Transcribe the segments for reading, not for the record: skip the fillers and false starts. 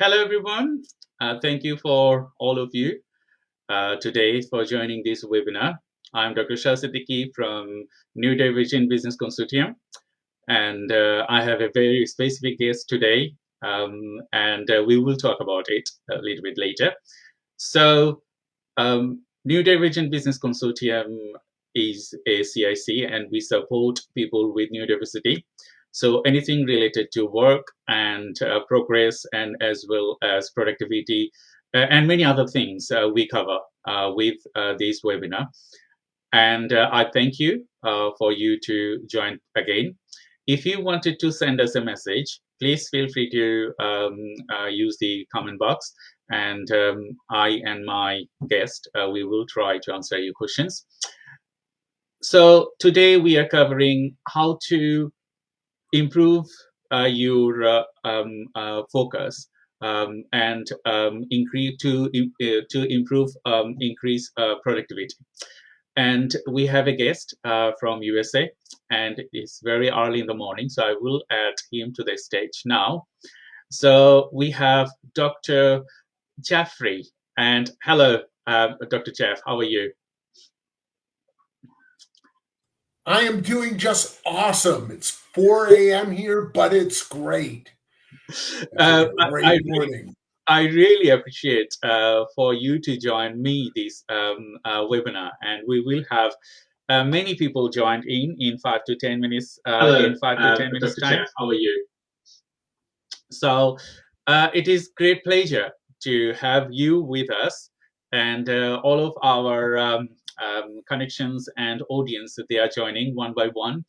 Hello, everyone. Thank you for all of you today for joining this webinar. I'm Dr. Shah Siddiqui from New Division Business Consortium, and I have a very specific guest today, and we will talk about it a little bit later. So, New Division Business Consortium is a CIC, and we support people with neurodiversity. So anything related to work and progress, and as well as productivity, and many other things we cover with this webinar. And I thank you for you to join again. If you wanted to send us a message, please feel free to use the comment box, and I and my guest, we will try to answer your questions. So today we are covering how to improve your focus and increase productivity. And we have a guest from USA, and it's very early in the morning, so I will add him to the stage now. So we have Dr. Jeffrey, and hello, Dr. Jeff, how are you? I am doing just awesome. It's 4 a.m. here, but it's great. It's a I great morning. I really appreciate for you to join me this webinar, and we will have many people joined in 5 to 10 minutes. Hello, In 5 to 10 minutes Dr. time. Jeff, how are you? So it is great pleasure to have you with us, and all of our connections and audience, they are joining one by one,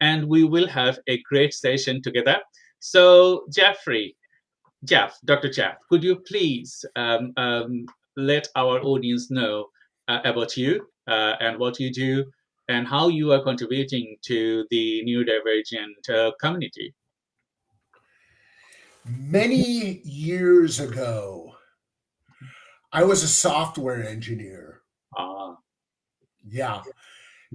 and we will have a great session together. So Dr. Jeff, could you please let our audience know about you and what you do and how you are contributing to the neurodivergent community? Many years ago, I was a software engineer. Ah, Yeah.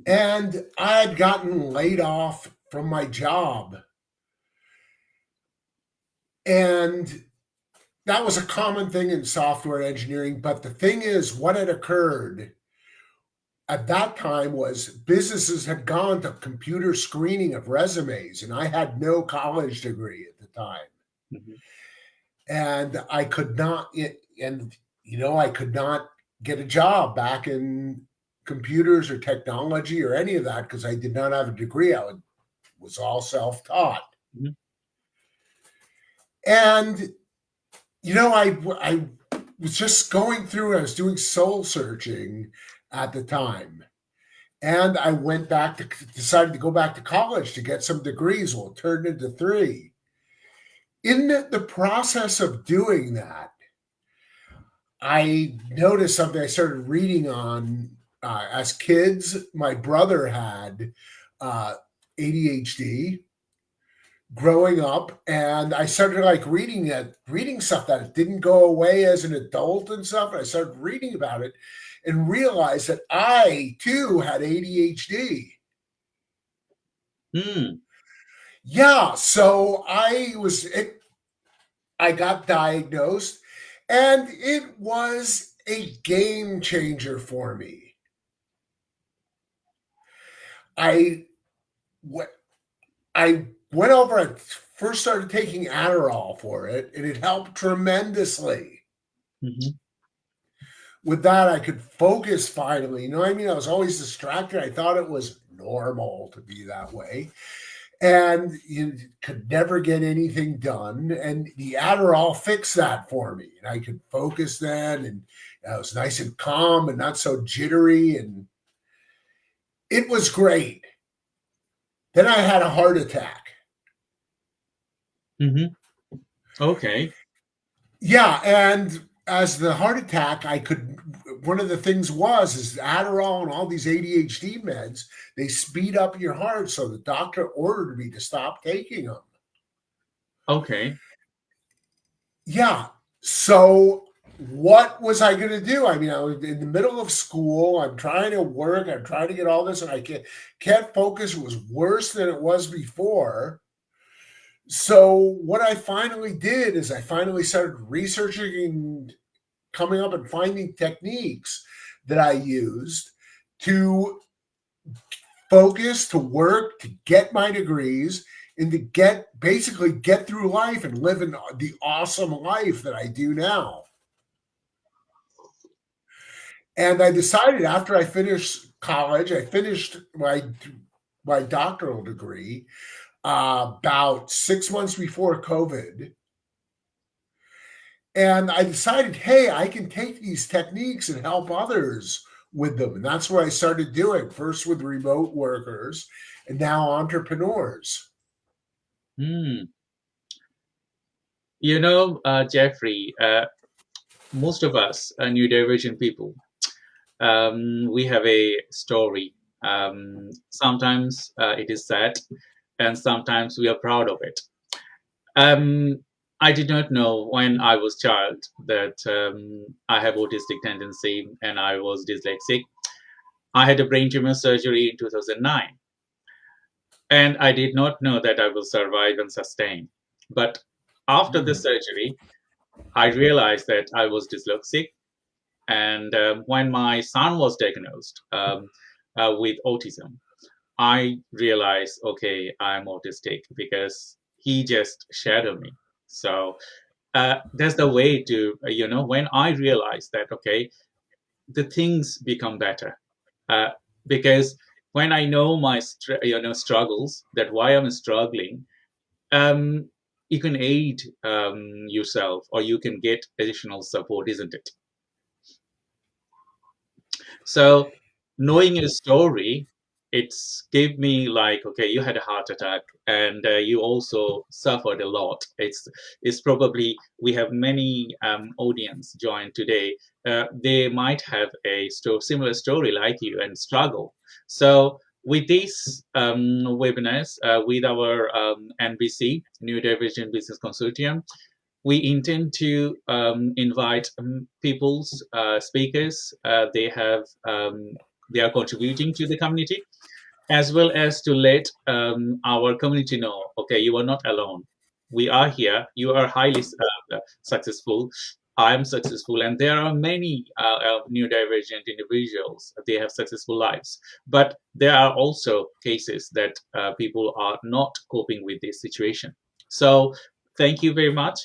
And I had gotten laid off from my job. And that was a common thing in software engineering. But the thing is, what had occurred at that time was businesses had gone to computer screening of resumes, and I had no college degree at the time. mhm. And I could not, I could not get a job back in computers or technology or any of that because I did not have a degree. Was all self taught. Mhm. And, I was just going through, I was doing soul searching at the time. And I decided to go back to college to get some degrees. Well, it turned into 3. In the process of doing that, I noticed something I started reading on as kids. My brother had ADHD growing up, and I started reading stuff that didn't go away as an adult and stuff. And I started reading about it and realized that I too had ADHD. Mm, Yeah, so I got diagnosed, and it was a game changer for me. I wh- I went over and first started taking Adderall for it, and it helped tremendously. mhm. With that, I could focus finally. You know what I mean? I was always distracted. I thought it was normal to be that way, and you could never get anything done. And the Adderall fixed that for me, and I could focus then, and I was nice and calm and not so jittery, and it was great. Then I had a heart attack. Mhm. Okay. Yeah, and as the heart attack, I could. One of the things is Adderall and all these ADHD meds. They speed up your heart, so the doctor ordered me to stop taking them. Okay. Yeah. So what was I going to do? I mean, I was in the middle of school. I'm trying to work. I'm trying to get all this, and I can't focus. It was worse than it was before. So what I finally did is I finally started researching and coming up and finding techniques that I used to focus, to work, to get my degrees, and to get basically get through life and live in the awesome life that I do now. And I decided after I finished college, I finished my doctoral degree about 6 months before COVID. And I decided, hey, I can take these techniques and help others with them. And that's what I started doing, first with remote workers and now entrepreneurs. Hmm. Jeffrey, most of us new divergent people, we have a story. Sometimes it is sad, and sometimes we are proud of it. Um, I did not know when I was child that I have autistic tendency and I was dyslexic. I had a brain tumor surgery in 2009, and I did not know that I will survive and sustain. But after the Mm. surgery, I realized that I was dyslexic. And when my son was diagnosed with autism, I realized, okay, I'm autistic because he just shadowed me. So that's the way to, when I realized that, okay, the things become better. Uh, because when I know my, struggles, that why I'm struggling, um, you can aid yourself or you can get additional support, isn't it? So knowing your story, it's gave me like, okay, you had a heart attack and you also suffered a lot. It's probably we have many audience join today. They might have a similar story like you and struggle. So with these webinars, with our NBC New Division Business Consortium, we intend to invite people's speakers. They are contributing to the community, as well as to let our community know, okay, you are not alone. We are here. You are highly successful. I'm successful, and there are many neurodivergent individuals. They have successful lives, but there are also cases that people are not coping with this situation. So, thank you very much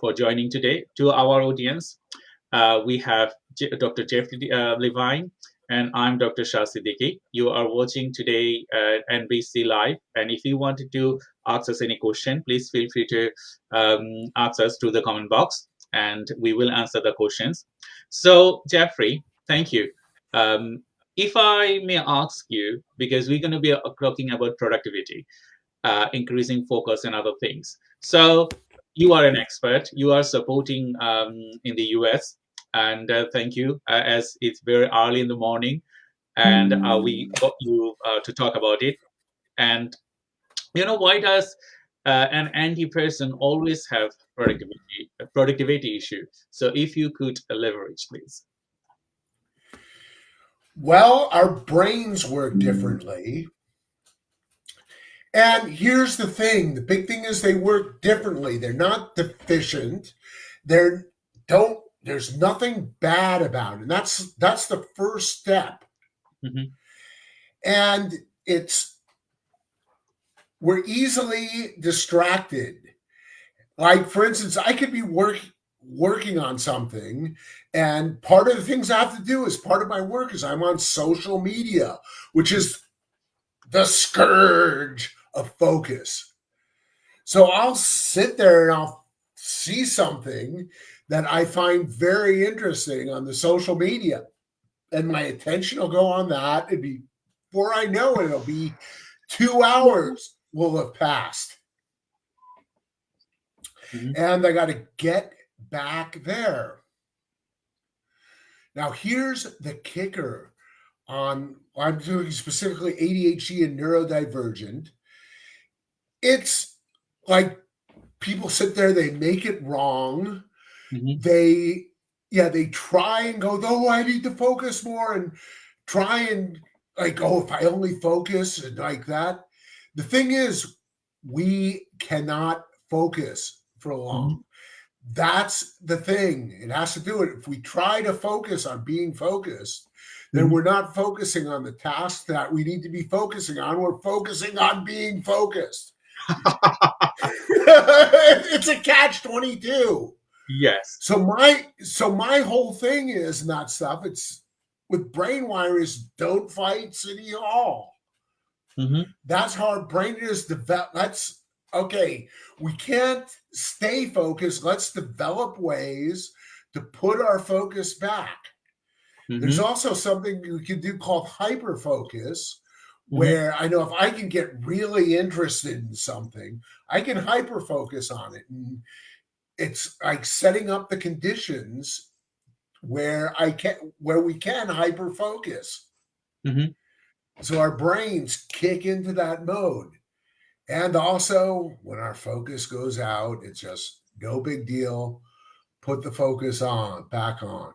for joining today. To our audience, we have Dr. Jeffrey Levine, and I'm Dr. Shah Siddiqui. You are watching today NBC Live, and if you wanted to ask us any question, please feel free to ask us through the comment box, and we will answer the questions. So, Jeffrey, thank you. Um, if I may ask you, because we're going to be talking about productivity, increasing focus and other things. So you are an expert. You are supporting in the US, and thank you. As it's very early in the morning, and we got you to talk about it. And why does an anti person always have productivity issue? So if you could leverage, please. Well, our brains work differently. And here's the thing, the big thing is they work differently. They're not deficient. They're don't there's nothing bad about it. And that's the first step. Hmm. And it's we're easily distracted. Like for instance, I could be working on something, and part of the things I have to do as part of my work is I'm on social media, which is the scourge of focus. So I'll sit there and I'll see something that I find very interesting on the social media, and my attention will go on that. It'd be before I know it, it'll be 2 hours will have passed, Hmm. and I got to get back there. Now, here's the kicker on I'm doing specifically ADHD and neurodivergent. It's like people sit there, they make it wrong. Hmm. They, yeah, they try and go, oh, I need to focus more and try and like, oh, if I only focus and like that. The thing is, we cannot focus for Mhm. long. That's the thing. It has to do it. If we try to focus on being focused, then Mhm. we're not focusing on the task that we need to be focusing on. We're focusing on being focused. It's a catch 22. Yes. So my whole thing is not stuff. It's with brain wires, don't fight City Hall. Mhm. That's how our brain is developed. Let's okay. We can't stay focused. Let's develop ways to put our focus back. There's Mhm. also something we can do called hyper focus, Mhm. where I know if I can get really interested in something, I can hyper focus on it. And it's like setting up the conditions where we can hyper focus. Mhm. So our brains kick into that mode. And also, when our focus goes out, it's just no big deal. Put the focus on, back on.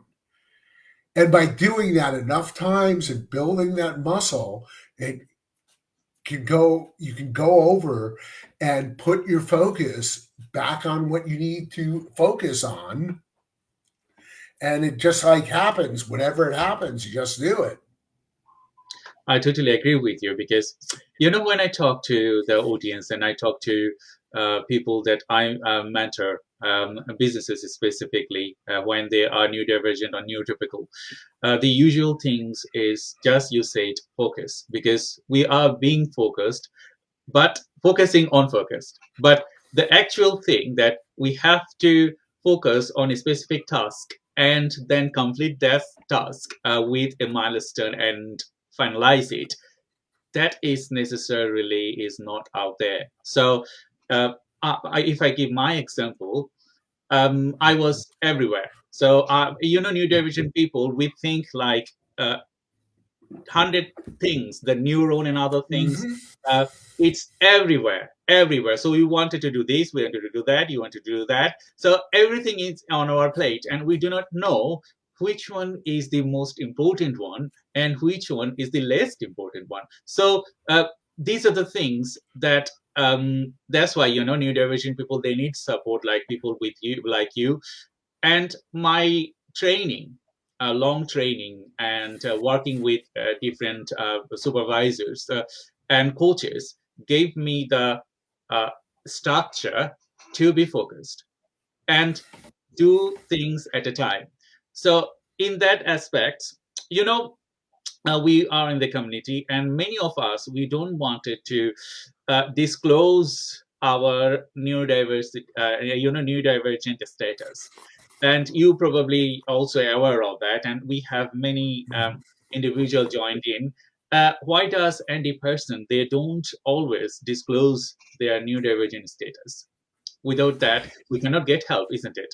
And by doing that enough times and building that muscle, it you can go over and put your focus back on what you need to focus on. And it just like happens, whenever it happens, you just do it. I totally agree with you because, when I talk to the audience and I talk to people that I mentor, businesses specifically, when they are neurodivergent or neurotypical, the usual things is just you said focus because we are being focused but focusing on focused. But the actual thing that we have to focus on a specific task and then complete that task with a milestone and finalize it, that is necessarily is not out there. So uh, if I give my example, I was everywhere. So new division people, we think like 100 things, the neuron and other things. Mm-hmm. Uh, it's everywhere, everywhere. So we wanted to do this, we wanted to do that, you want to do that. So everything is on our plate, and we do not know which one is the most important one and which one is the least important one. So these are the things that that's why neurodivergent people they need support like people with you like you and my training long training and working with different supervisors and coaches gave me the uh, structure to be focused and do things at a time. So in that aspect, you know we are in the community and many of us we don't want it to disclose our neurodivergent status, and you probably also aware of that, and we have many individual joined in. Why does any person they don't always disclose their neurodivergent status? Without that we cannot get help, isn't it?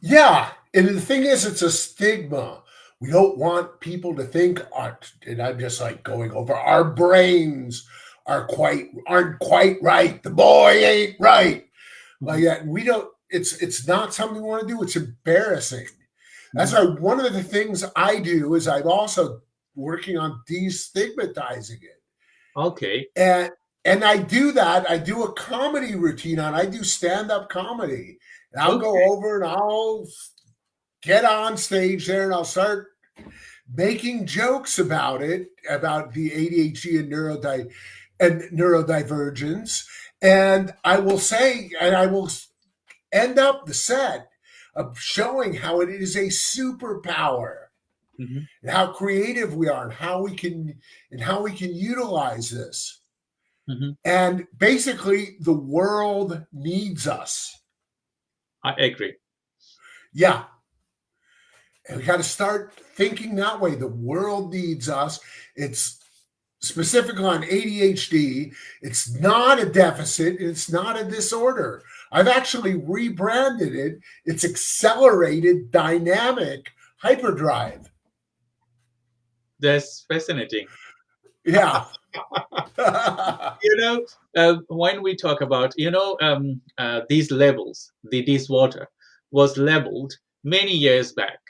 Yeah, and the thing is, it's a stigma. We don't want people to think, and I'm just like going over our brains aren't quite right. The boy ain't right. Like Mhm. that. We don't. It's not something we want to do. It's embarrassing. That's Mhm. why one of the things I do is I'm also working on destigmatizing it, Okay. and I do that. I do a comedy routine on. I do stand up comedy, and I'll go Okay. over and I'll get on stage there and I'll start making jokes about it, about the ADHD and neurodivergence. And I will say, and I will end up the set of showing how it is a superpower Mhm. and how creative we are and how we can utilize this. Mhm. And basically, the world needs us. I agree. Yeah, and we got to start thinking that way. The world needs us. It's specifically on ADHD. It's not a deficit. It's not a disorder. I've actually rebranded it. It's accelerated dynamic hyperdrive. That's fascinating. Yeah. When we talk about these levels, this water was labeled many years back,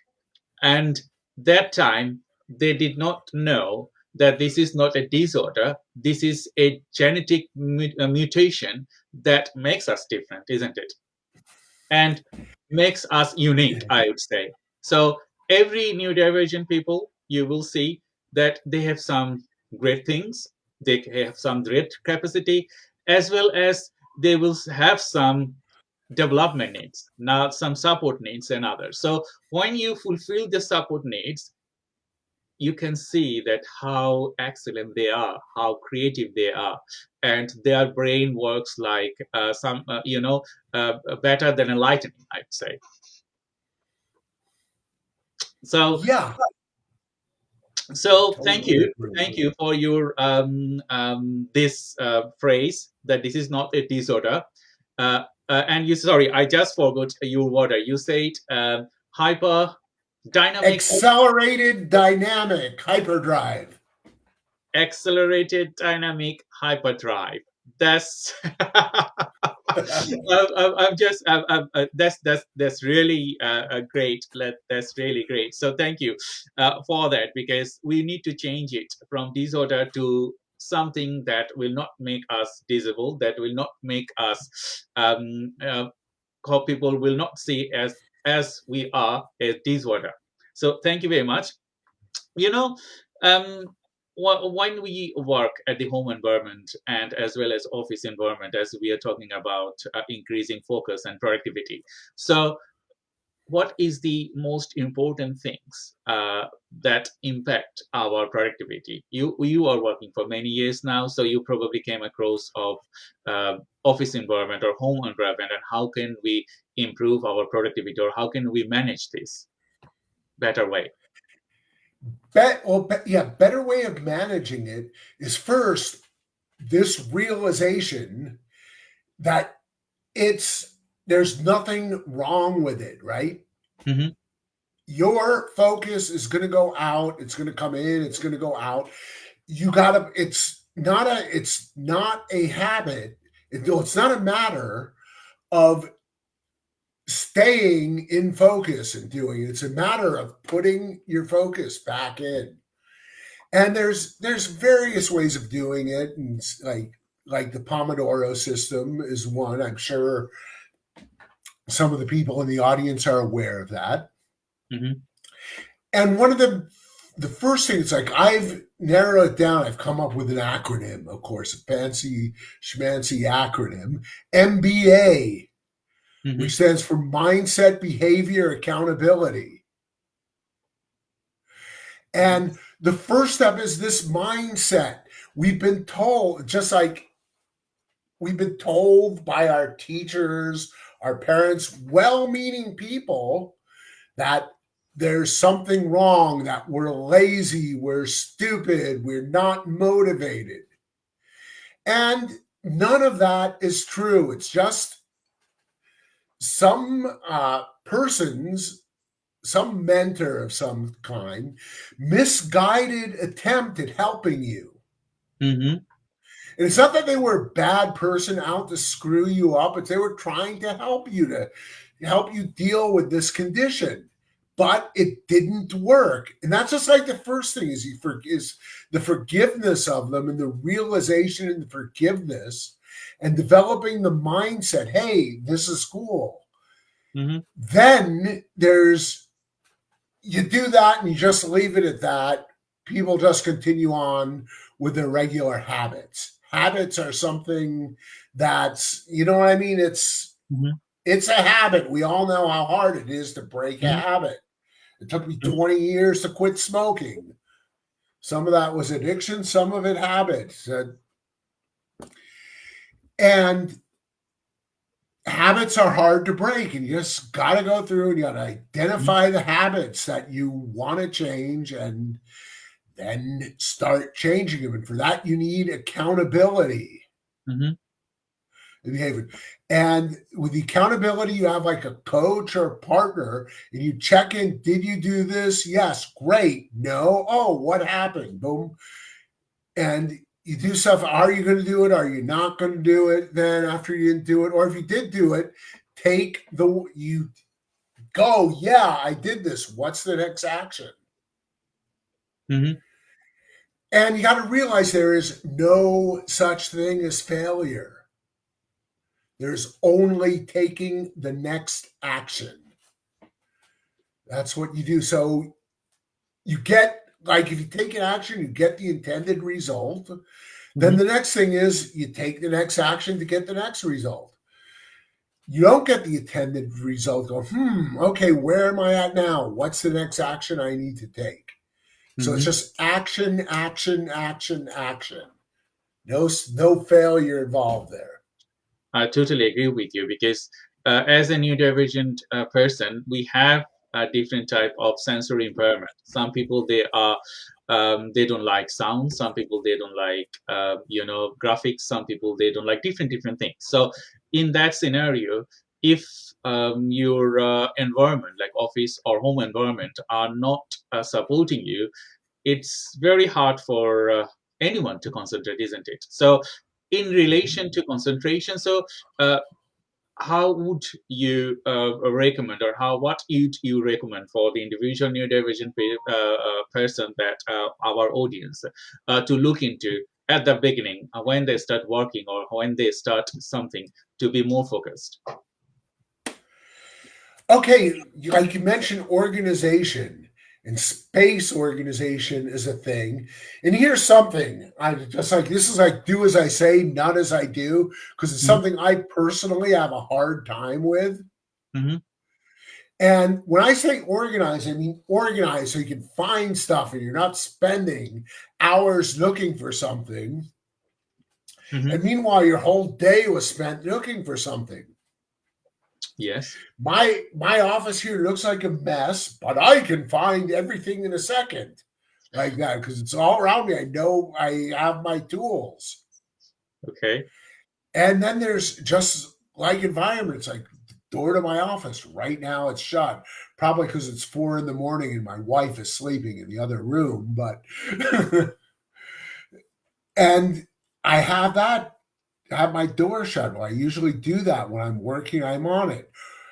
and that time they did not know that this is not a disorder, this is a genetic mutation that makes us different, isn't it? And makes us unique, I would say. So every neurodivergent people, you will see that they have some great things, they have some great capacity, as well as they will have some development needs, now some support needs and others. So when you fulfill the support needs, you can see that how excellent they are, how creative they are, and their brain works like better than a lightning, I'd say. So, Yeah, I totally thank agree. you for your this phrase that this is not a disorder. And you, sorry, I just forgot your word. You said hyper dynamic Accelerated dynamic hyperdrive. accelerated dynamic hyperdrive. That's I'm just that's really great. That's really great. So thank you for that, because we need to change it from disorder to something that will not make us disabled, that will not make us how people will not see as we are a disorder. So thank you very much. You know, um, when we work at the home environment and as well as office environment, as we are talking about increasing focus and productivity, so what is the most important things that impact our productivity? You are working for many years now, so you probably came across of office environment or home environment, and how can we improve our productivity, or how can we manage this better way? Yeah, better way of managing it is first this realization that it's there's nothing wrong with it, right? Hmm. Your focus is going to go out, it's going to come in, it's going to go out. You got to it's not a habit. It's not a matter of staying in focus and doing it. It's a matter of putting your focus back in. And there's various ways of doing it, and like the Pomodoro system is one. I'm sure some of the people in the audience are aware of that. Hmm. And one of the first things, like, I've narrowed it down. I've come up with an acronym, of course, a fancy schmancy acronym, MBA, which Hmm. stands for Mindset Behavior Accountability. And the first step is this mindset. We've been told, just like we've been told by our teachers, our parents, well meaning people, that there's something wrong, that we're lazy, we're stupid, we're not motivated. And none of that is true. It's just some persons, some mentor of some kind, misguided attempt at helping you. Hmm. And it's not that they were a bad person out to screw you up, it's they were trying to help you deal with this condition. But it didn't work. And that's just like the first thing is the forgiveness of them, and the realization and the forgiveness, and developing the mindset, hey, this is cool. Hmm. Then there's you do that and you just leave it at that. People just continue on with their regular habits. Habits are something that's, you know what I mean? Hmm. It's a habit. We all know how hard it is to break a Hmm. habit. It took me 20 years to quit smoking. Some of that was addiction, some of it habits. And habits are hard to break, and you just got to go through and you got to identify the habits that you want to change, and then start changing them. And for that, you need accountability Hmm. in behavior. And with the accountability, you have like a coach or a partner, and you check in. Did you do this? Yes. Great. No. Oh, what happened? Boom. And you do stuff. Are you going to do it? Are you not going to do it? Then after you didn't do it, or if you did do it, you go, yeah, I did this. What's the next action? Hmm. And you got to realize there is no such thing as failure. There's only taking the next action. That's what you do. So you get, like, if you take an action, you get the intended result. Then Mhm. the next thing is you take the next action to get the next result. You don't get the intended result. Go, okay, where am I at now? What's the next action I need to take? So it's Mhm. just action, action, action, action. No failure involved there. I totally agree with you because as a neurodivergent person, we have a different type of sensory impairment. Some people they don't like sound. Some people they don't like graphics. Some people they don't like different things. So in that scenario, if your environment, like office or home environment, are not supporting you, it's very hard for anyone to concentrate, isn't it? So in relation to concentration, so uh, how would you recommend, or how what would you recommend for the individual neurodivergent person that our audience to look into at the beginning when they start working or when they start something to be more focused? Okay, like you mentioned, organization and space organization is a thing. And here's something I just like this is like do as I say, not as I do, because it's Hmm. something I personally have a hard time with. Hmm. And when I say organize, I mean organize so you can find stuff and you're not spending hours looking for something. And Hmm. meanwhile, your whole day was spent looking for something. Yes. My office here looks like a mess, but I can find everything in a second like that because it's all around me. I know I have my tools. Okay. And then there's just like environments like the door to my office. Right now it's shut, probably because it's 4 in the morning and my wife is sleeping in the other room. But and I have my door shut. Well, I usually do that when I'm working, I'm on it.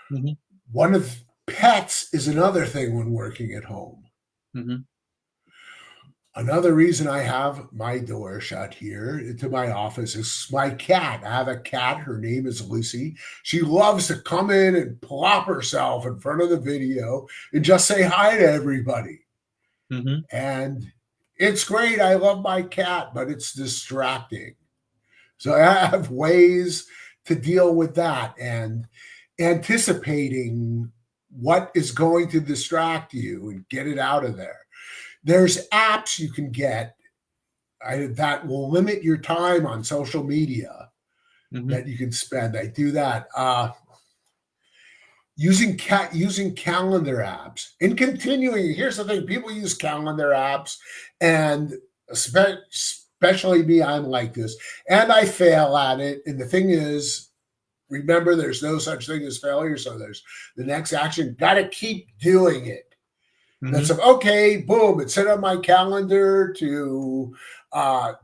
Hmm. One of pets is another thing when working at home. Hmm. Another reason I have my door shut here to my office is my cat. I have a cat. Her name is Lucy. She loves to come in and plop herself in front of the video and just say hi to everybody. Hmm. And it's great. I love my cat, but it's distracting. So I have ways to deal with that and anticipating what is going to distract you and get it out of there. There's apps you can get that will limit your time on social media Hmm. that you can spend. I do that. Using calendar apps and continuing. Here's the thing: people use calendar apps, and especially me, I'm like this, and I fail at it. And the thing is, remember, there's no such thing as failure. So there's the next action. Got to keep doing it. That's Hmm. okay. Boom! It's set on my calendar to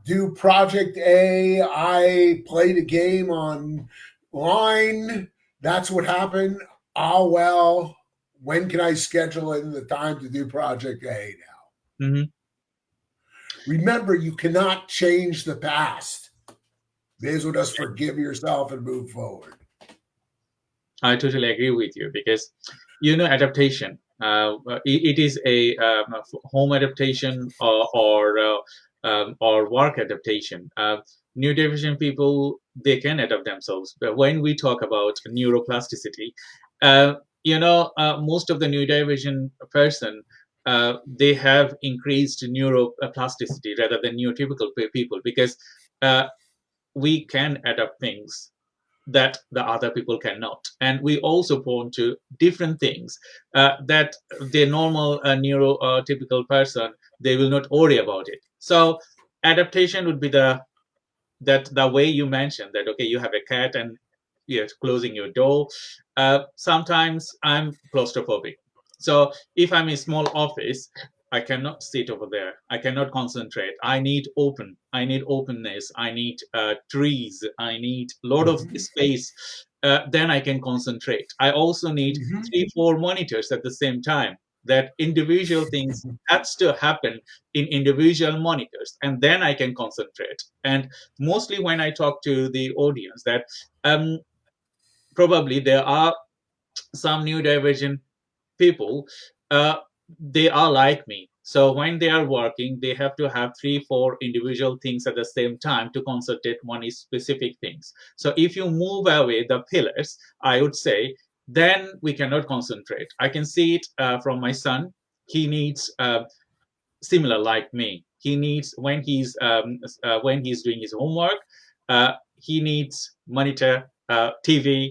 do project A. I played a game online. That's what happened. Oh well. When can I schedule in the time to do project A now? Hmm. Remember, you cannot change the past. May as well just forgive yourself and move forward. I totally agree with you because adaptation. It is a home adaptation or work adaptation. Neurodivergent people they can adapt themselves, but when we talk about neuroplasticity, uh, most of the neurodivergent person they have increased neuroplasticity rather than neurotypical people because uh, we can adapt things that the other people cannot. And we also point to different things that the normal neurotypical person they will not worry about it. So adaptation would be the way you mentioned that. Okay, you have a cat and you're closing your door. Sometimes I'm claustrophobic, so if I'm in a small office, I cannot sit over there. I cannot concentrate. I need openness. I need trees. I need a lot of Mhm. space. Then I can concentrate. I also need Mhm. 3 4 monitors at the same time. that individual things has to happen in individual monitors, and then I can concentrate. And mostly when I talk to the audience, that um, probably there are some neurodivergent people, they are like me. So when they are working, they have to have three, four individual things at the same time to concentrate on is specific things. So if you move away the pillars, I would say, then we cannot concentrate. I can see it from my son. He needs similar like me. He needs when he's doing his homework, he needs monitor, TV,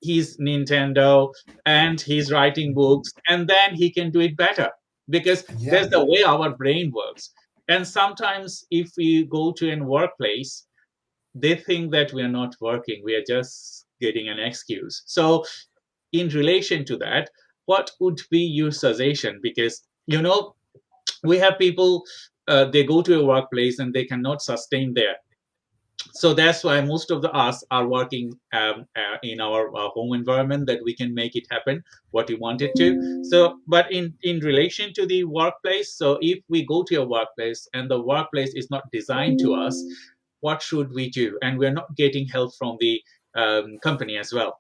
his Nintendo, and he's writing books, and then he can do it better because Yeah. that's the way our brain works. And sometimes, if we go to a workplace, they think that we are not working; we are just getting an excuse. So, in relation to that, what would be your suggestion? Because we have people, they go to a workplace and they cannot sustain there. So that's why most of the us are working in our home environment, that we can make it happen what we wanted to. So but in relation to the workplace, so if we go to a workplace and the workplace is not designed to us, what should we do? And we're not getting help from the company as well.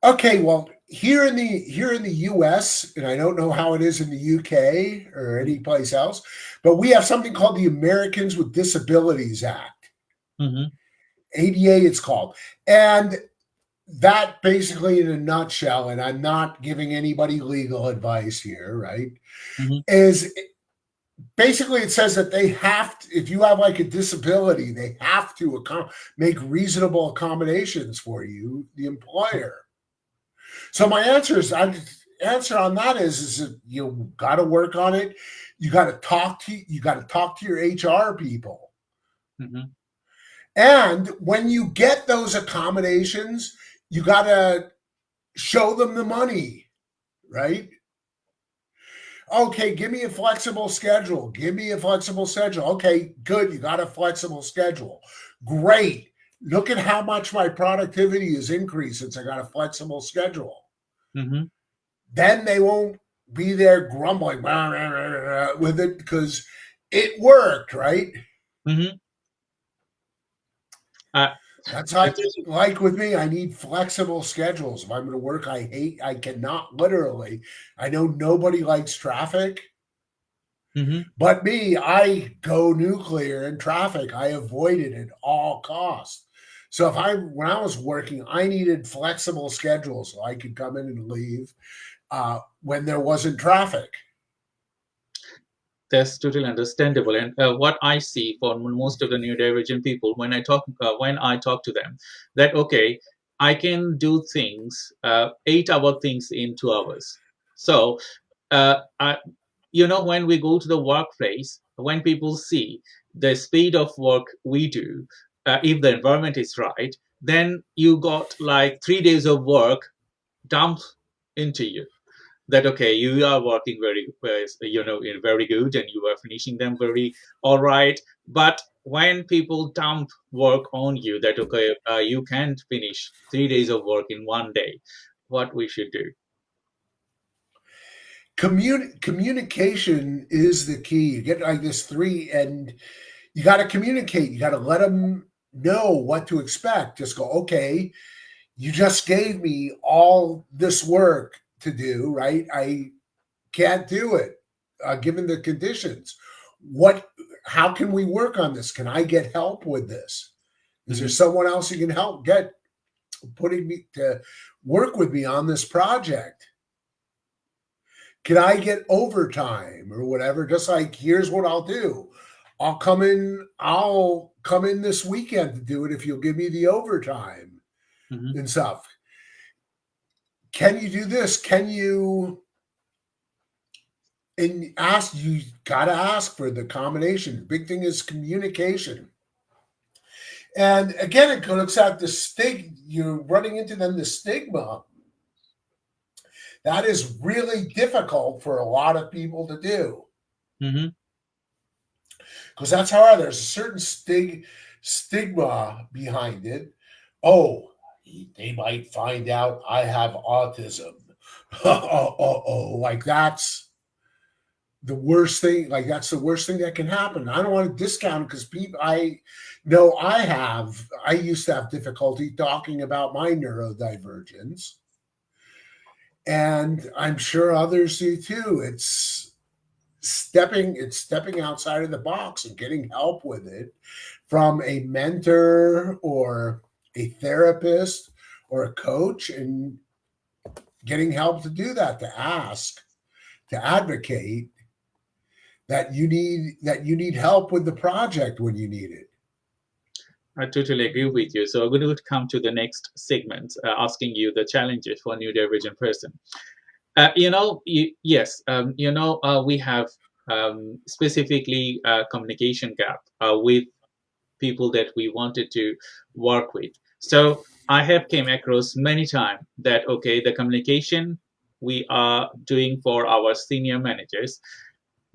Okay, well, here in the US, and I don't know how it is in the UK or any place else, but we have something called the Americans with Disabilities Act. Mm-hmm, ADA it's called. And that basically in a nutshell, and I'm not giving anybody legal advice here, right? mm-hmm, Is basically it says that they have to, if you have like a disability, they have to make reasonable accommodations for you, the employer. So my answer on that is that you got to work on it. You got to talk to your HR people. mm-hmm, And when you get those accommodations, you got to show them the money, right? Okay, give me a flexible schedule. Give me a flexible schedule. Okay, good. You got a flexible schedule. Great. Look at how much my productivity has increased since I got a flexible schedule. mm-hmm, Then they won't be there grumbling with it because it worked, right? mm-hmm. uh, That's I like with me. I need flexible schedules. If I'm going to work, I cannot literally. I know nobody likes traffic, mm-hmm. but me, I go nuclear in traffic. I avoid it at all costs. So when I was working, I needed flexible schedules so I could come in and leave when there wasn't traffic. That's totally understandable. And what I see for most of the neurodivergent people, when I talk to them, that okay, I can do things 8 hour things in 2 hours. So I, when we go to the workplace, when people see the speed of work we do, if the environment is right, then you got like 3 days of work dumped into you, that okay, you are working very in very good, and you are finishing them very all right. But when people dump work on you, that okay, you can't finish 3 days of work in one day, what we should do? Communication is the key. You get like this three, and you got to communicate. You got to let them know what to expect. Just go, okay, you just gave me all this work to do, right? I can't do it given the conditions. What? How can we work on this? Can I get help with this? Is there Hmm. someone else who can help get putting me to work with me on this project? Can I get overtime or whatever? Just like, here's what I'll do. I'll come in this weekend to do it if you'll give me the overtime Hmm. and stuff. Can you do this? Can you and ask you gotta ask for the combination. The big thing is communication. And again, it looks at the you're running into then the stigma. That is really difficult for a lot of people to do. Hmm. Because that's how there's a certain stigma behind it. Oh, they might find out I have autism. Like the worst thing. Like that's the worst thing that can happen. I don't want to discount it because people, I know I used to have difficulty talking about my neurodivergence, and I'm sure others do too. It's stepping outside of the box and getting help with it from a mentor or a therapist or a coach, and getting help to do that, to ask, to advocate that you need help with the project when you need it. I totally agree with you. So we're going to come to the next segment, asking you the challenges for a neurodivergent person. Yes, we have specifically communication gap with people that we wanted to work with. So I have came across many times that okay, the communication we are doing for our senior managers,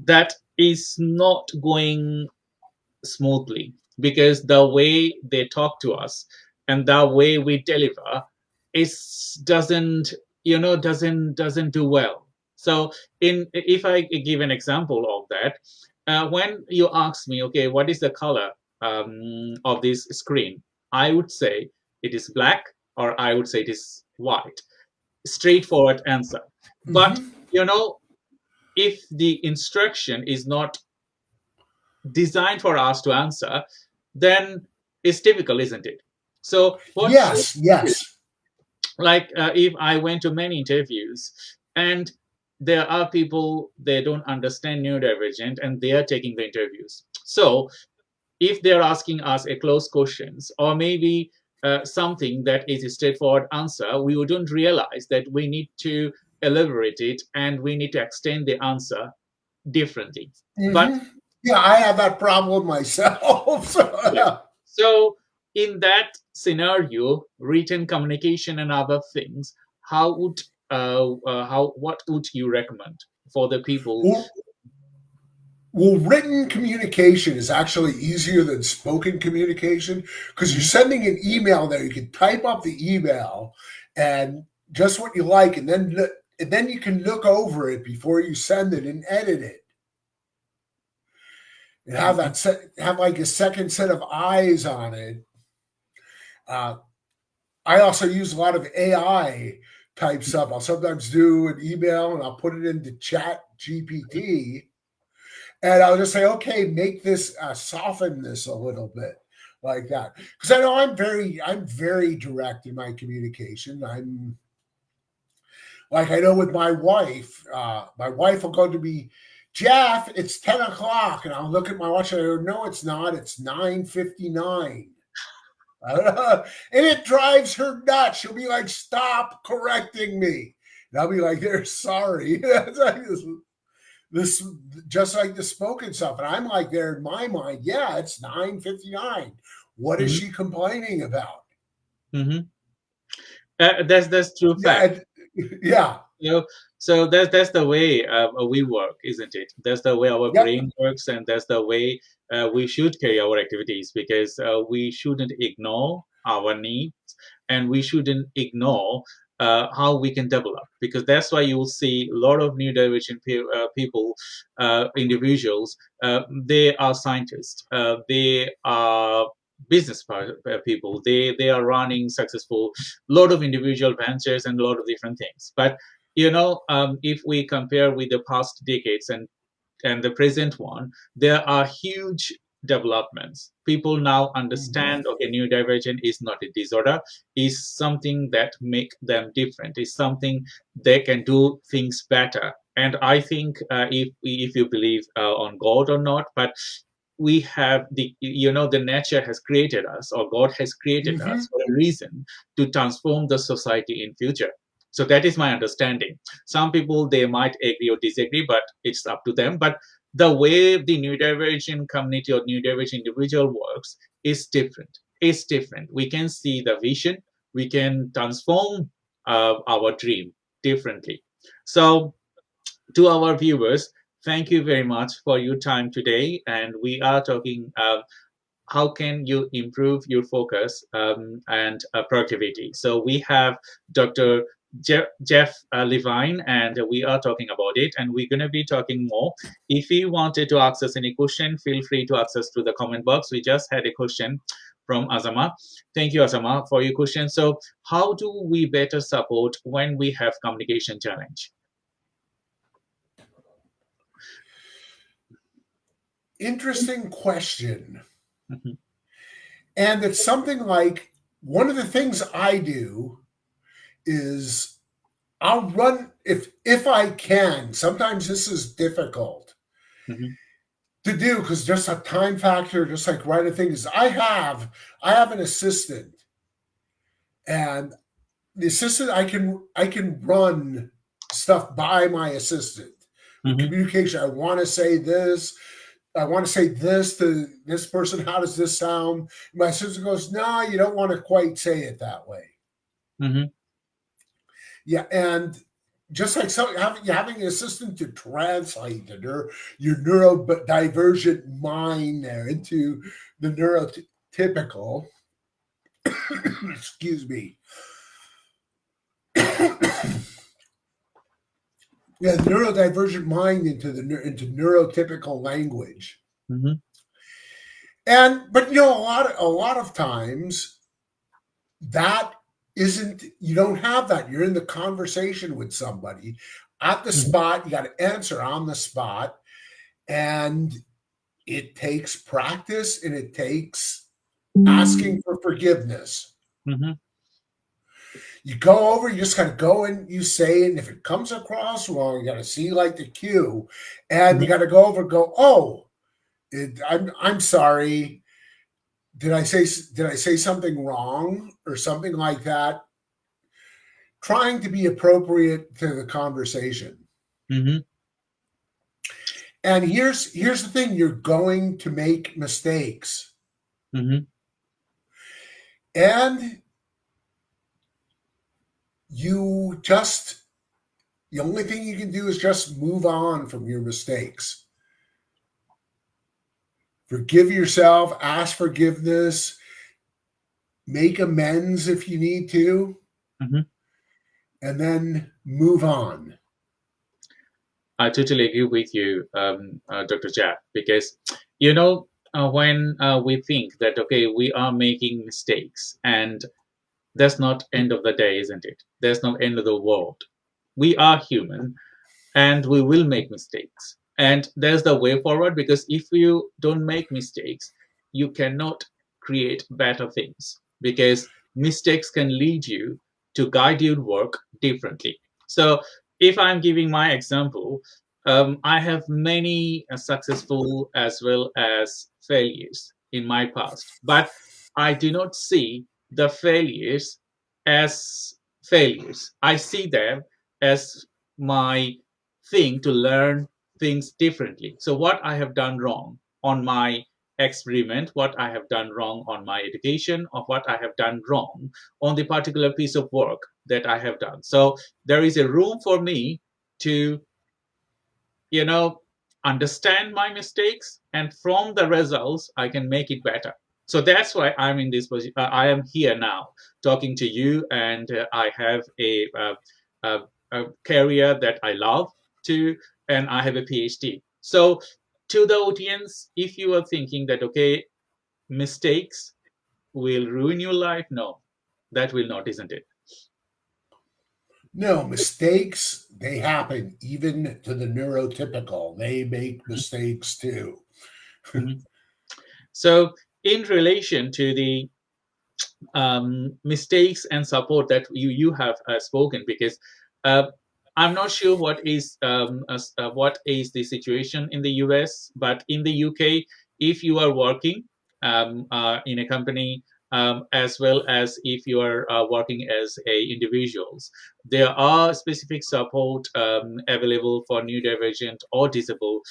that is not going smoothly because the way they talk to us and the way we deliver is doesn't do well. So in if I give an example of that, when you ask me, okay, what is the color of this screen, I would say it is black, or I would say it is white. Straightforward answer. But Mm-hmm. you know if the instruction is not designed for us to answer, then it's difficult, isn't it? So what should Yes, we do? yes. Like if I went to many interviews and there are people they don't understand neurodivergent and they are taking the interviews. So if they're asking us a close questions or maybe something that is a straightforward answer, we wouldn't realize that we need to elaborate it and we need to extend the answer differently. But Mm-hmm. Yeah, I have that problem myself. yeah. So, So, in that scenario, written communication and other things, how would how what would you recommend for the people? well, well, written communication is actually easier than spoken communication because you're Mhm. sending an email there. You can type up the email and just what you like, and then you can look over it before you send it and edit it, and Mhm. have like a second set of eyes on it. Uh, I also use a lot of AI type stuff. I'll sometimes do an email and I'll put it into Chat GPT, and I'll just say, okay, make this soften this a little bit, like that, because I know I'm very direct in my communication. I'm like, I know with my wife will go to me, Jeff, it's 10 o'clock, and I'll look at my watch and I go, no, it's not. It's 9:59. And it drives her nuts. She'll be like, "Stop correcting me," and I'll be like, "They're sorry." It's like this, just like the spoken stuff, and I'm like, there in my mind, yeah, it's 9:59. What is Mhm. she complaining about? Mhm. That's true Yeah, fact. yeah, You know, so that's the way we work, isn't it? That's the way our yep. brain works, and that's the way we should carry our activities because we shouldn't ignore our needs, and we shouldn't ignore how we can develop. Because that's why you will see a lot of neurodivergent people, individuals. They are scientists. They are people. They are running successful lot of individual ventures and a lot of different things. But if we compare with the past decades and the present one, there are huge developments. People now Mhm. understand, okay, neurodivergent is not a disorder, is something that make them different, is something they can do things better. And I think if you believe on God or not, but we have the nature has created us, or God has created Mhm. us for a reason to transform the society in future. So that is my understanding. Some people they might agree or disagree, but it's up to them. But the way the neurodivergent community or neurodivergent individual works is different. It's different. We can see the vision. We can transform our dream differently. So to our viewers, thank you very much for your time today. And we are talking how can you improve your focus and productivity. So we have Dr. Jeff Levine, and we are talking about it, and we're going to be talking more. If you wanted to ask us any question, feel free to access through the comment box. We just had a question from Azama. Thank you, Azama, for your question. So, how do we better support when we have communication challenge? Interesting question. Mhm, And it's something like one of the things I do is I'll run if I can. Sometimes this is difficult mhm, to do because just a time factor, just like writing things. I have an assistant, and the assistant I can run stuff by my assistant with mhm, communication. I want to say this. I want to say this to this person. How does this sound? My assistant goes, "No, you don't want to quite say it that way." mhm, Yeah, and just like having an assistant to translate your neurodivergent mind there into the neurotypical, excuse me, yeah, neurodivergent mind into neurotypical language. mhm, And but a lot of times that isn't you don't have that. You're in the conversation with somebody at the mhm, spot. You got to answer on the spot, and it takes practice and it takes asking for forgiveness. mhm, You go over, you just gotta go and you say it, and if it comes across wrong, you gotta see like the cue, and you mhm. gotta go over and go, oh, I'm sorry. Did I say something wrong or something like that? Trying to be appropriate to the conversation. Mhm. And here's the thing: you're going to make mistakes, Mhm. and you just the only thing you can do is just move on from your mistakes. Forgive yourself, ask forgiveness, make amends if you need to, Mhm. and then move on. I totally agree with you, Dr. Jack, because when we think that okay, we are making mistakes, and that's not end of the day, isn't it? That's not end of the world. We are human, and we will make mistakes. And there's the way forward, because if you don't make mistakes, you cannot create better things, because mistakes can lead you to guide your work differently. So, if I'm giving my example, I have many successful as well as failures in my past, but I do not see the failures as failures. I see them as my thing to learn things differently. So, what I have done wrong on my experiment, what I have done wrong on my education, or what I have done wrong on the particular piece of work that I have done. So, there is a room for me to, you know, understand my mistakes, and from the results, I can make it better. So that's why I'm in this position. I am here now talking to you, and I have a, a career that I love to, and I have a PhD. So, to the audience, if you are thinking that, okay, mistakes will ruin your life, no, that will not, isn't it? No, mistakes, they happen even to the neurotypical. They make mistakes too. Mhm. So, in relation to the mistakes and support that you have spoken, because uh, I'm not sure what is the situation in the US, but in the UK, if you are working in a company, as well as if you are working as a individuals, there are specific support available for neurodivergent or disabled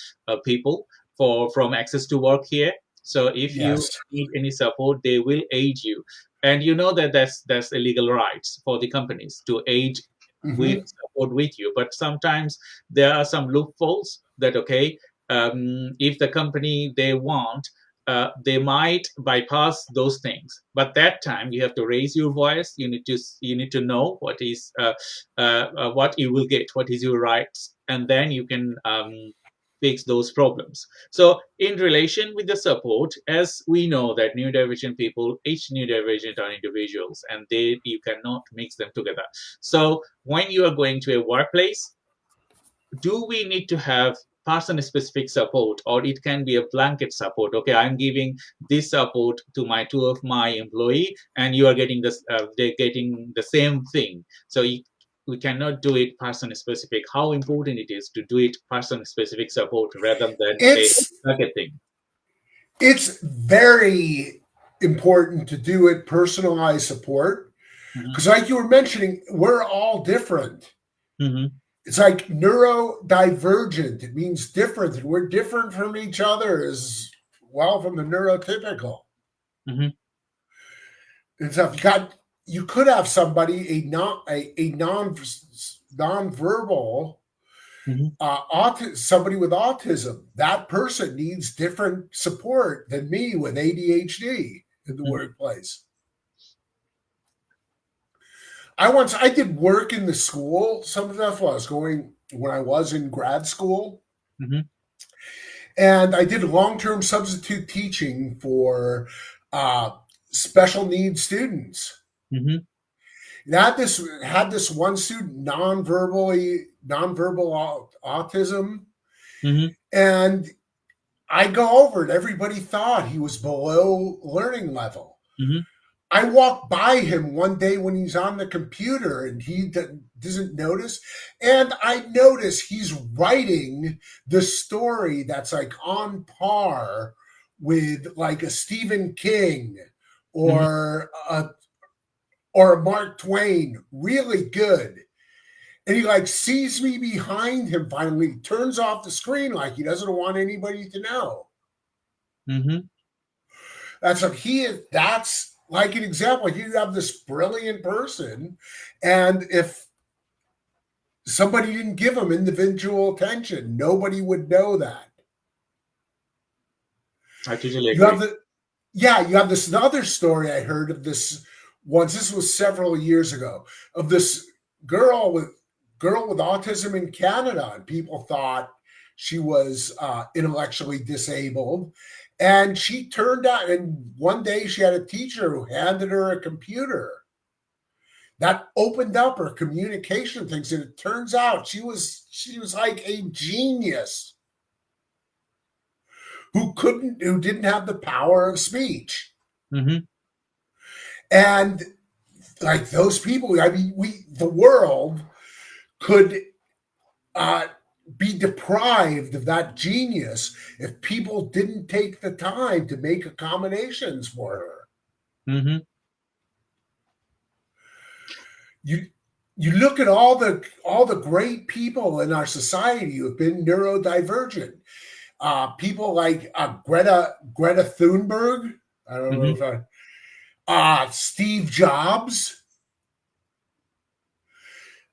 people for from access to work here. So if you Yes. need any support, they will aid you, and you know that that's a legal rights for the companies to aid with Hmm. support with you. But sometimes there are some loopholes that okay, if the company they want they might bypass those things. But that time you have to raise your voice. You need to know what you will get, what is your rights, and then you can fix those problems. So in relation with the support, as we know that neurodivergent people, each neurodivergent are individuals, and they you cannot mix them together. So when you are going to a workplace, do we need to have person specific support, or it can be a blanket support? Okay, I'm giving this support to my two of my employee, and you are getting this, they're getting the same thing. So we cannot do it person specific. How important it is to do it person specific support rather than a It's blanket thing. it's very important to do it personalized support Hmm. because, like you were mentioning, we're all different. Hmm. It's like neurodivergent. It means different, and we're different from each other as well from the neurotypical. Hmm. And so if you could have somebody a nonverbal Hmm. somebody with autism. That person needs different support than me with ADHD in the workplace. I did work in the school. Some of that was going when I was in grad school, Hmm. and I did long term substitute teaching for uh, special needs students. Hmm. And I had this one student nonverbal autism, Hmm. and I go over it. Everybody thought he was below learning level. Hmm. I walk by him one day when he's on the computer and he doesn't notice. And I notice he's writing the story that's like on par with like a Stephen King Hmm. or a Mark Twain. Really good. And he like sees me behind him finally, turns off the screen like he doesn't want anybody to know. Hmm. That's what he is. That's like an example. You have this brilliant person, and if somebody didn't give him individual attention, nobody would know that. I totally You have agree. the Yeah, you have this other story I heard of this once. This was several years ago of this girl with autism in Canada, and people thought she was intellectually disabled. And she turned out, and one day she had a teacher who handed her a computer that opened up her communication things, and it turns out she was like a genius who didn't have the power of speech. Hmm. And like those people, I mean, the world could uh, be deprived of that genius if people didn't take the time to make accommodations for her. Hmm. You you look at all the great people in our society who have been neurodivergent. People like Greta Thunberg. I don't know Hmm. if Steve Jobs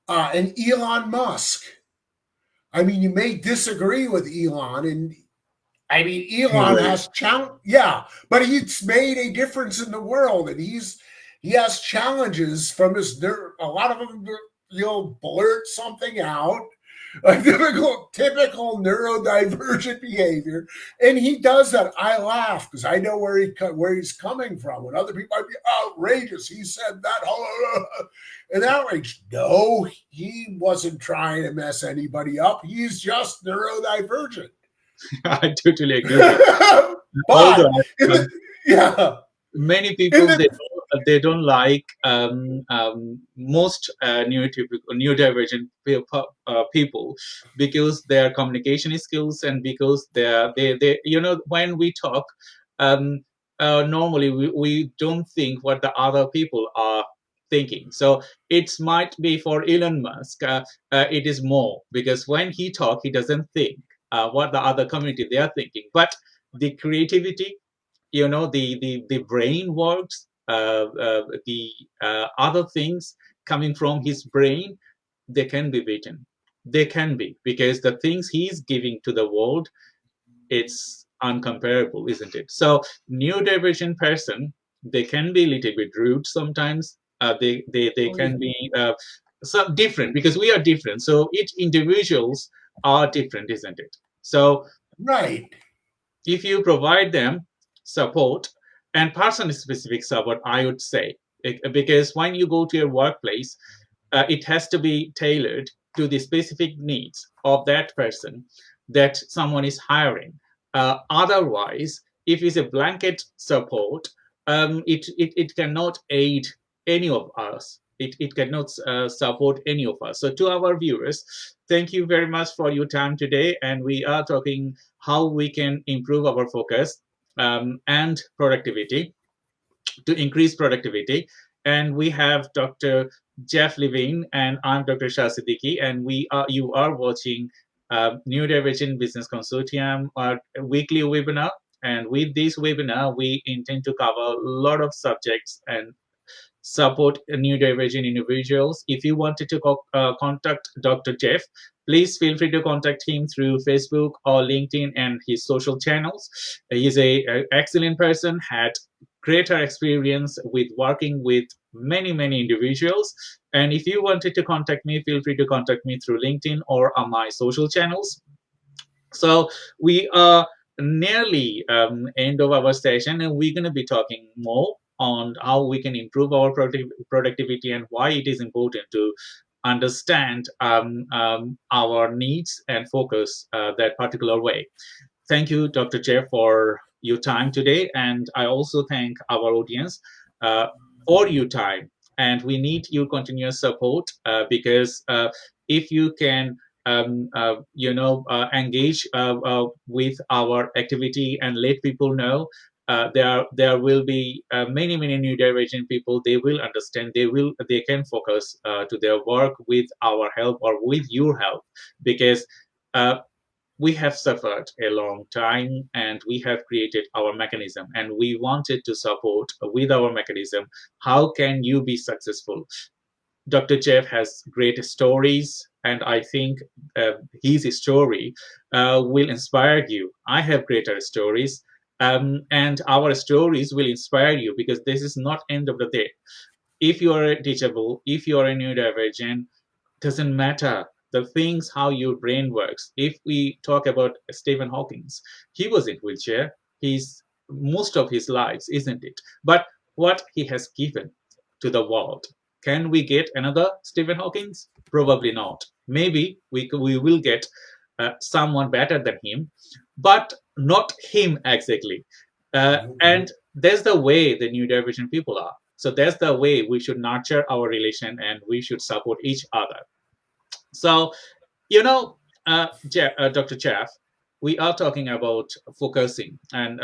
and Elon Musk. I mean, you may disagree with Elon, and I mean, Elon Right. has yeah, but he's made a difference in the world, and he has challenges from a lot of them. He'll blurt something out, like typical neurodivergent behavior, and he does that. I laugh because I know where he's coming from. When other people might be outrageous, he said that and outrage. No, he wasn't trying to mess anybody up. He's just neurodivergent. I totally agree with you. Although But in the yeah, many in people the they don't like most neurodivergent people because their communication skills, and because they when we talk, um, normally we don't think what the other people are thinking. So it might be for Elon Musk, it is more because when he talk he doesn't think what the other community they are thinking, but the creativity, the brain works, the other things coming from his brain, they can be beaten. They can be, because the things he's giving to the world, it's uncomparable, isn't it? So neurodivergent person, they can be a little bit rude sometimes. They Oh, yeah. can be so different because we are different. So each individuals are different, isn't it? So Right. if you provide them support and person specific support, I would say, because when you go to your workplace, it has to be tailored to the specific needs of that person that someone is hiring. Otherwise, if it's a blanket support, it cannot aid any of us. It cannot support any of us. So, to our viewers, thank you very much for your time today. And we are talking how we can improve our focus and productivity to increase productivity. And we have Dr. Jeff Levine, and I'm Dr. Shah Siddiqui, and you are watching Neurodivergent Business Consortium, our weekly webinar. And with this webinar, we intend to cover a lot of subjects and support neurodivergent individuals. If you wanted to contact Dr. Jeff, please feel free to contact him through Facebook or LinkedIn and his social channels. He's a excellent person, had greater experience with working with many individuals. And if you wanted to contact me, feel free to contact me through LinkedIn or on my social channels. So we are nearly end of our session, and we're going to be talking more on how we can improve our productivity and why it is important to understand our needs and focus that particular way. Thank you, Dr. Jeff, for your time today. And I also thank our audience uh, for your time. And we need your continuous support because if you can engage with our activity and let people know, there will be many new divergent people. They will understand. They can focus to their work with our help or with your help, because uh, we have suffered a long time and we have created our mechanism and we wanted to support with our mechanism. How can you be successful? Dr. Jeff has great stories, and I think his story will inspire you. I have greater stories, and our stories will inspire you, because this is not end of the day. If you are teachable, if you are a neurodivergent, doesn't matter the things how your brain works. If we talk about Stephen Hawking's, he was in wheelchair. He's most of his lives, isn't it? But what he has given to the world, can we get another Stephen Hawking's? Probably not. Maybe we will get someone better than him, but not him exactly. And that's the way the new division people are. So that's the way we should nurture our relation and we should support each other. So, you know, Dr. Jeff, we are talking about focusing and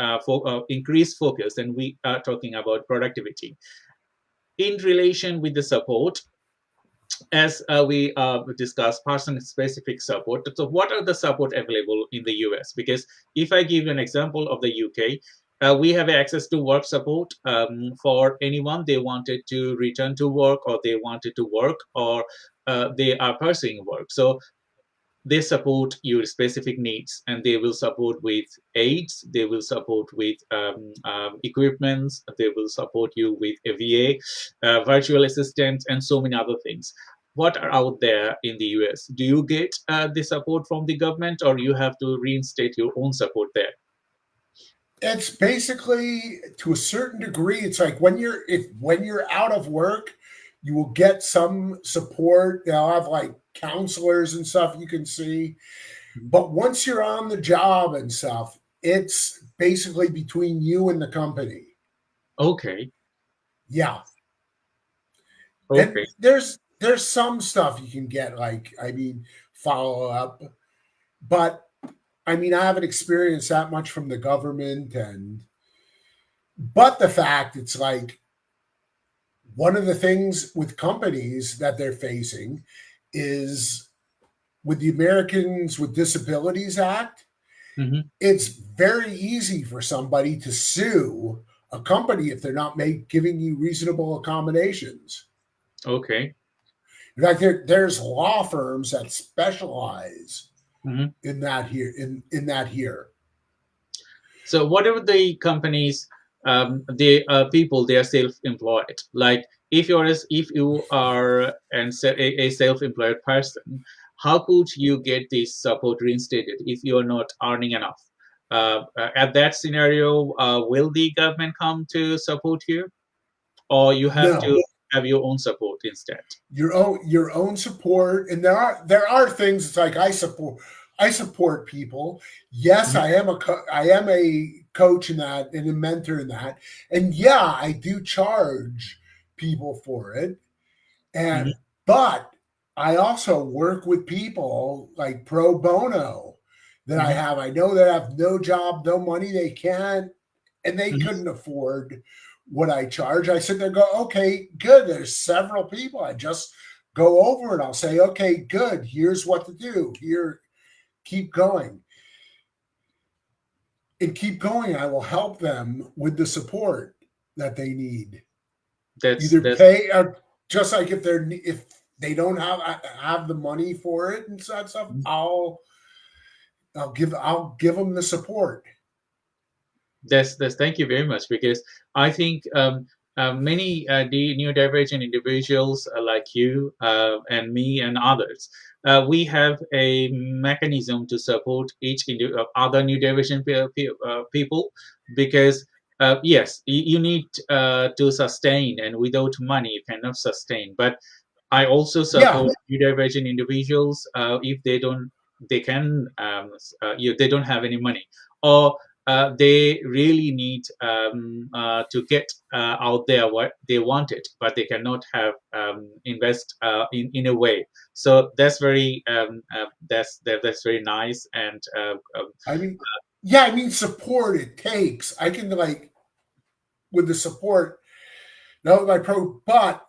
increased focus, and we are talking about productivity in relation with the support. As we discussed person specific support, so what are the support available in the US? Because if I give you an example of the UK, we have access to work support for anyone they wanted to return to work, or they wanted to work, or they are pursuing work. So they support your specific needs, and they will support with aids, they will support with equipments, they will support you with a va, virtual assistants, and so many other things. What are out there in the US? Do you get the support from the government, or you have to reinstate your own support there? It's basically, to a certain degree, it's like when you're out of work, you will get some support. They'll have like counselors and stuff you can see. But once you're on the job and stuff, it's basically between you and the company. Okay. Yeah. Okay. And there's some stuff you can get, like, I mean, follow up, but I mean, I haven't experienced that much from the government. And but the fact, it's like, one of the things with companies that they're facing is, with the Americans with Disabilities Act, Hmm. it's very easy for somebody to sue a company if they're not giving you reasonable accommodations. Okay. In fact, there's law firms that specialize Hmm. in that here. In that here. So whatever the companies, the people, they are self-employed. Like if you are a self-employed person, how could you get this support reinstated if you are not earning enough? At that scenario, will the government come to support you, or you have No, to have your own support instead? your own support, and there are things. It's like I support people. Yes, Mhm, I am a coach in that and a mentor in that, and yeah, I do charge people for it. And mhm, but I also work with people like pro bono that I mhm, have. I know that have no job, no money, they can't, and they mhm. couldn't afford what I charge. I sit there and go, okay, good. There's several people. I just go over and I'll say, okay, good. Here's what to do. Here, keep going and keep going. I will help them with the support that they need. That's Either that's pay or just like if they don't have the money for it and such stuff, I'll give them the support. that's thank you very much, because I think many neurodivergent individuals like you and me and others, we have a mechanism to support other neurodivergent people, because yes, you need to sustain, and without money you cannot sustain. But I also Yeah, support neurodivergent individuals if they can they don't have any money, or they really need to get out there what they wanted, but they cannot have invest in a way. So that's that's very nice, and I mean, yeah, I mean support it takes. I can like with the support, no, my pro, but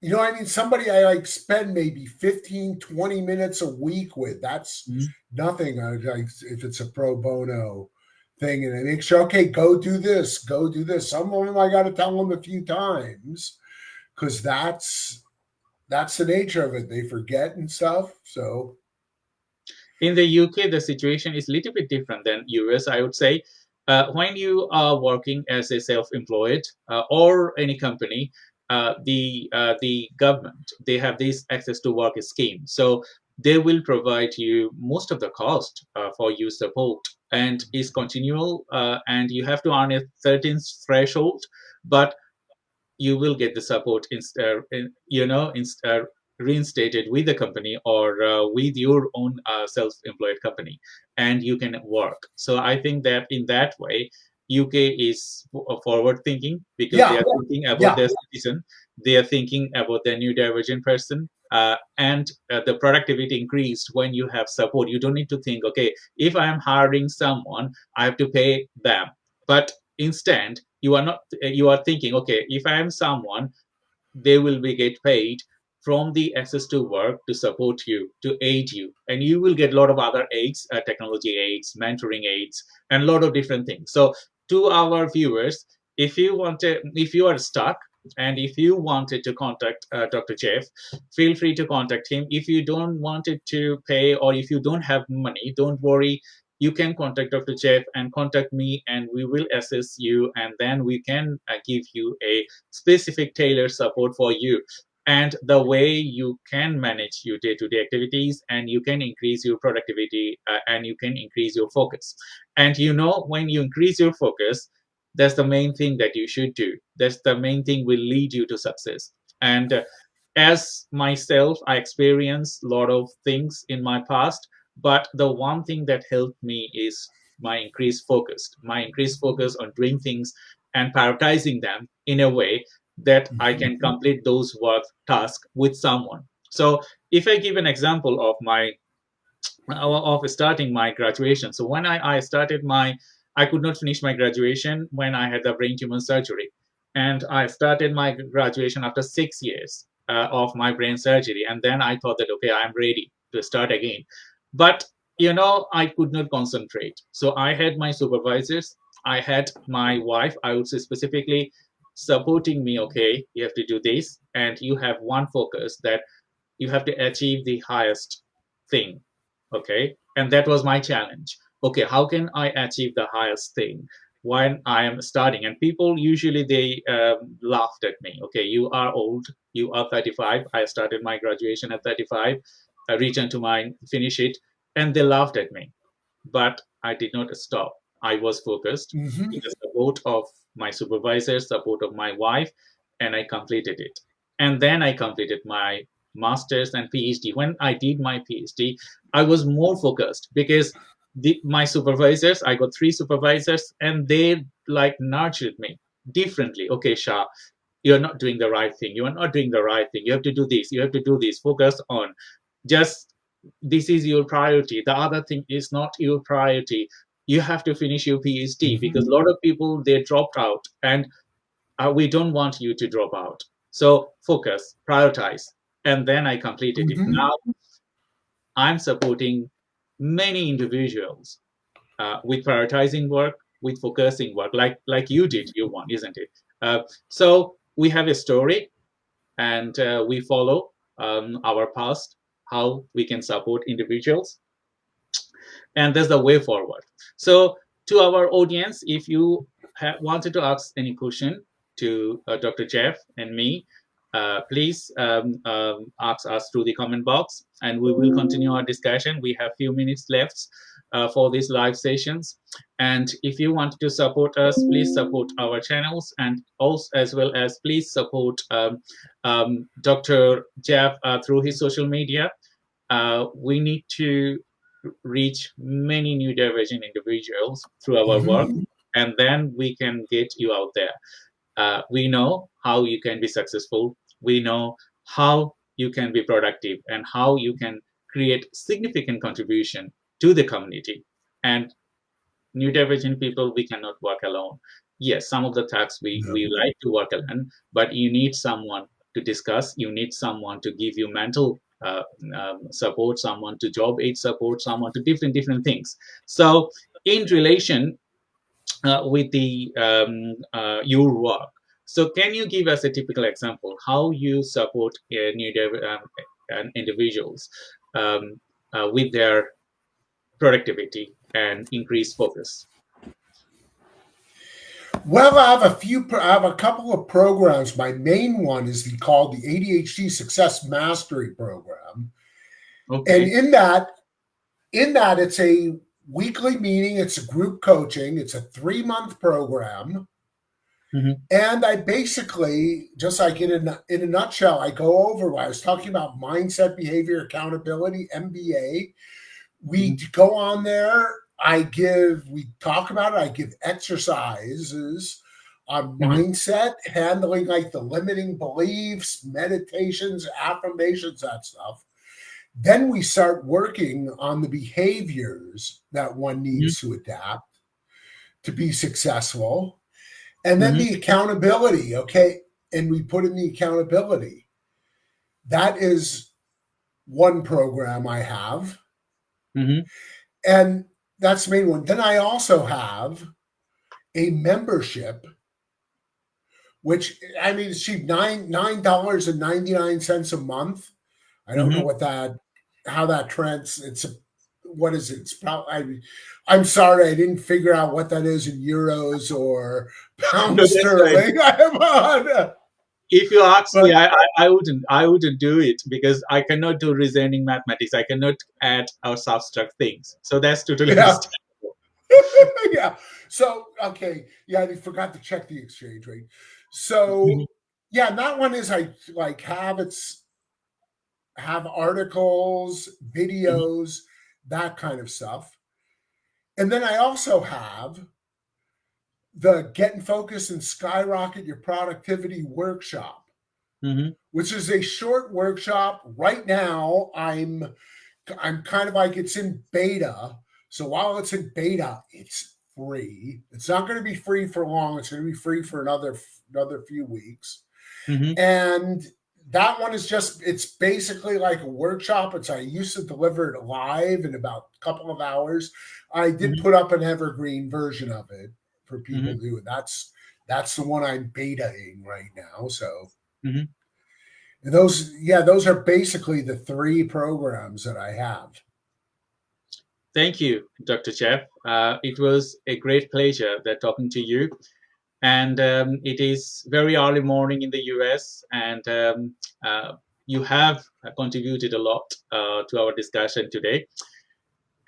I mean, somebody I like spend maybe 15, 20 minutes a week with. That's Mhm. nothing. Like if it's a pro bono thing, and I make sure, okay, go do this, go do this. Some of them I got to tell them a few times because that's the nature of it. They forget and stuff. So In the UK, the situation is a little bit different than US, I would say. When you are working as a self-employed or any company, the government, they have this access to work scheme, so they will provide you most of the cost for your support, and is continual, and you have to earn a certain threshold, but you will get the support reinstated with the company, or with your own self-employed company, and you can work. So I think that in that way, UK is forward thinking, because they yeah, are thinking about yeah, their citizen, they are thinking about their new divergent person, and the productivity increased when you have support. You don't need to think, okay, if I am hiring someone, I have to pay them. But instead, you are thinking, okay, if I am someone, they will be get paid from the access to work to support you, to aid you, and you will get a lot of other aids, technology aids, mentoring aids, and a lot of different things. So to our viewers, if you are stuck, and if you wanted to contact Dr. Jeff, feel free to contact him. If you don't wanted to pay, or if you don't have money, don't worry, you can contact Dr. Jeff and contact me, and we will assess you, and then we can give you a specific tailored support for you, and the way you can manage your day-to-day activities, and you can increase your productivity, and you can increase your focus. And when you increase your focus, that's the main thing that you should do. That's the main thing will lead you to success. And as myself, I experienced a lot of things in my past, but the one thing that helped me is my increased focus on doing things and prioritizing them in a way that I can complete those work tasks with someone. So if I give an example of starting my graduation. So when I started I could not finish my graduation when I had the brain tumor surgery. And I started my graduation after 6 years of my brain surgery. And then I thought that, okay, I'm ready to start again. But, I could not concentrate. So I had my supervisors, I had my wife, I would say specifically, supporting me. Okay, you have to do this, and you have one focus, that you have to achieve the highest thing. Okay, and that was my challenge. okay, how can I achieve the highest thing when I am starting? And people usually they laughed at me. Okay, you are old. You are 35. I started my graduation at 35. I returned to mine, finish it, and they laughed at me. But I did not stop. I was focused Hmm. with the support of my supervisors, support of my wife, and I completed it. And then I completed my master's and PhD. When I did my PhD, I was more focused because my supervisors, I got three supervisors, and they like nurtured me differently. Okay, Shah, you're not doing the right thing. You are not doing the right thing. You have to do this. You have to do this. Focus on just this is your priority. The other thing is not your priority. You have to finish your PhD because Hmm. a lot of people they dropped out, and we don't want you to drop out. So focus, prioritize, and then I completed it. Hmm. Now I'm supporting many individuals with prioritizing work, with focusing work, like you did, you won, isn't it? So we have a story, and we follow our past, how we can support individuals, and that's the way forward. So to our audience, if you wanted to ask any question to Dr. Jeff and me, please ask us through the comment box, and we will continue our discussion. We have few minutes left for these live sessions, and if you want to support us, please support our channels, and also as well as please support Dr. Jeff through his social media. We need to reach many new divergent individuals through our work, Hmm. and then we can get you out there. We know how you can be successful. We know how you can be productive and how you can create significant contribution to the community. And neurodivergent people, we cannot work alone. Yes, some of the tasks we No. like to work alone, but you need someone to discuss. You need someone to give you mental support, someone to job aid support, someone to different things. So, in relation with the your work, so can you give us a typical example how you support individuals um, with their productivity and increased focus? Well, I have a couple of programs. My main one is called the ADHD Success Mastery Program, and Okay. in that, it's a weekly meeting. It's a group coaching. It's a 3-month program, Mhm, and I basically just like in a nutshell, I go over what I was talking about: mindset, behavior, accountability, MBA. We mhm, go on there. We talk about it. I give exercises on mhm, mindset, handling like the limiting beliefs, meditations, affirmations, that stuff. Then we start working on the behaviors that one mhm, needs to adapt to be successful. And then mhm, the accountability, okay? And we put in the accountability. That is one program I have. mhm, And that's the main one. Then I also have a membership, which I mean, it's cheap, $9.99 a month. I don't know mhm. what that how that trends. It's a what is it? It's probably I'm sorry, I didn't figure out what that is in euros or No, pound that's fine. sterling. I am on, If you ask me, but I wouldn't. I wouldn't do it because I cannot do reasoning mathematics. I cannot add or subtract things. So that's totally yeah, understandable. yeah. So okay, yeah, I forgot to check the exchange rate. Mhm, So yeah, and that one is I like have articles, mhm, videos, that kind of stuff. And then I also have the Get in Focus and Skyrocket Your Productivity workshop, mhm, which is a short workshop. Right now, I'm kind of like it's in beta. So while it's in beta, it's free. It's not going to be free for long. It's going to be free for another few weeks. mhm, And that one is just it's basically like a workshop. It's I used to deliver it live in about a couple of hours. I did mhm, put up an evergreen version of it for people mhm, to do, and that's the one I'm betaing right now. So mhm. those are basically the three programs that I have. Thank you, Dr. Jeff. It was a great pleasure that talking to you. And it is very early morning in the US, and you have contributed a lot to our discussion today.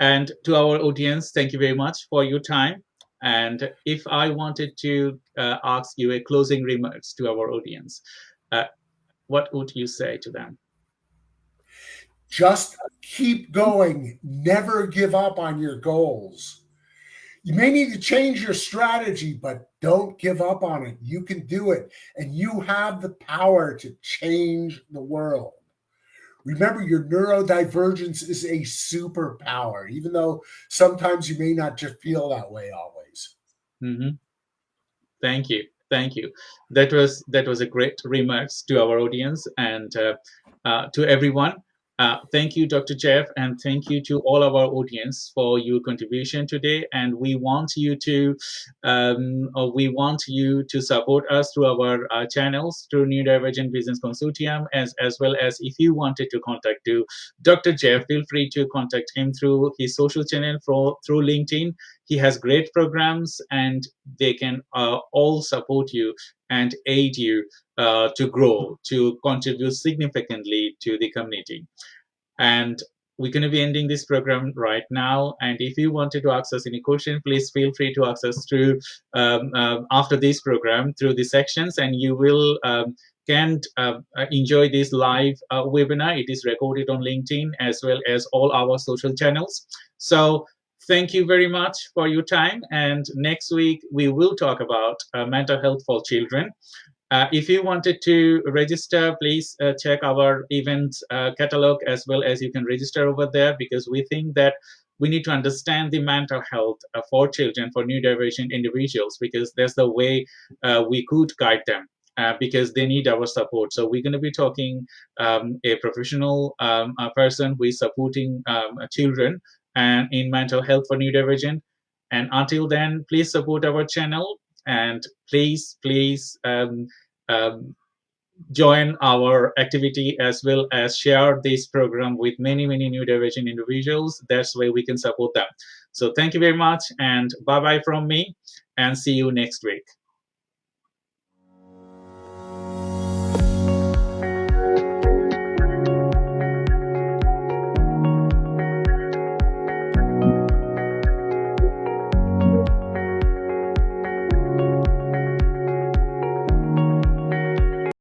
And to our audience, thank you very much for your time. And if I wanted to ask you a closing remarks to our audience, uh, what would you say to them? Just keep going. Never give up on your goals. You may need to change your strategy, but don't give up on it. You can do it, and you have the power to change the world. Remember, your neurodivergence is a superpower, even though sometimes you may not just feel that way always. Mhm. Thank you, thank you. That was a great remarks to our audience and to everyone. Thank you, Dr. Jeff, and thank you to all of our audience for your contribution today. And we want you to support us through our channels through Neurodivergent Business Consortium, as well as if you wanted to contact to Dr. Jeff, feel free to contact him through his social channel through LinkedIn. He has great programs, and they can all support you and aid you to grow, to contribute significantly to the community. And we're going to be ending this program right now. And if you wanted to ask us any question, please feel free to ask us through after this program through the sections, and you will can enjoy this live webinar. It is recorded on LinkedIn as well as all our social channels. So thank you very much for your time. And next week we will talk about mental health for children. If you wanted to register, please check our events catalog as well, as you can register over there, because we think that we need to understand the mental health for children, for neurodivergent individuals, because that's the way we could guide them. Because they need our support. So we're going to be talking a professional a person who is supporting children and in mental health for neurodivergent. And until then, please support our channel, and please um, join our activity as well as share this program with many neurodivergent individuals. That's why we can support them. So thank you very much, and bye bye from me, and see you next week.